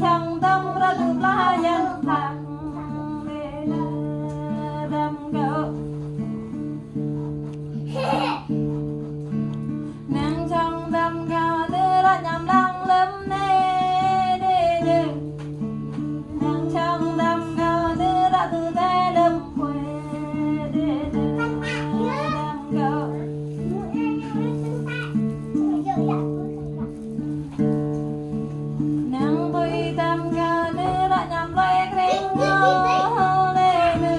chẳng tâm ra từ la nhân thang đam gạo nàng trong đam gạo đưa ra nhằm đang lâm nê đê đê nàng trong đam gạo đưa ra từ thế đâm quê đê đê đam gạo nàng tôi đam gạo đưa ra nhằm loay kring ngô lê đê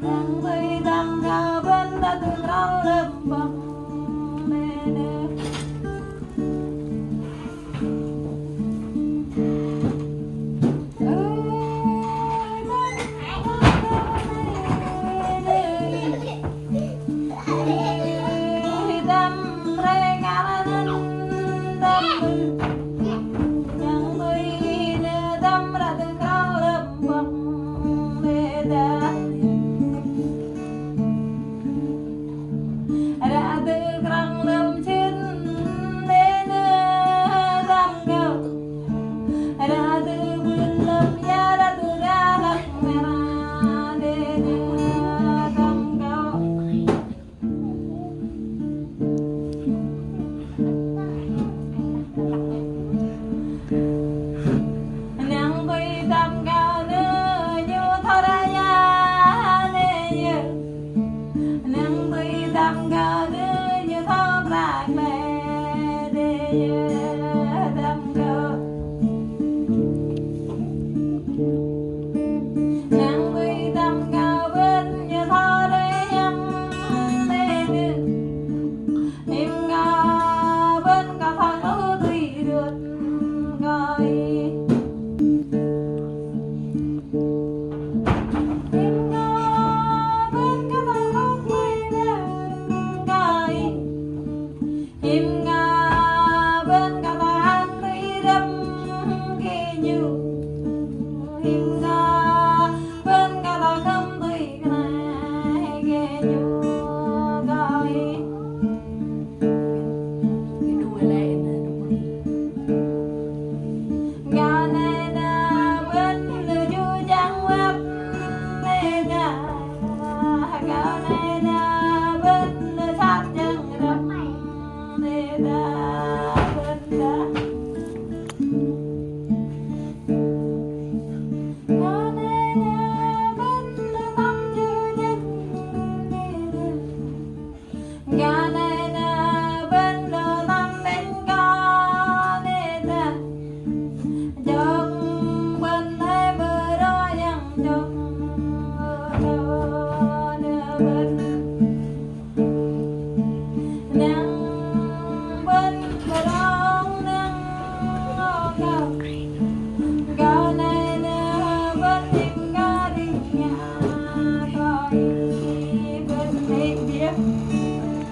nàng tôi đam gạo bên ra từ trăng lâm bầm đê đê Im nga bên cả ba anh đi đâm kia như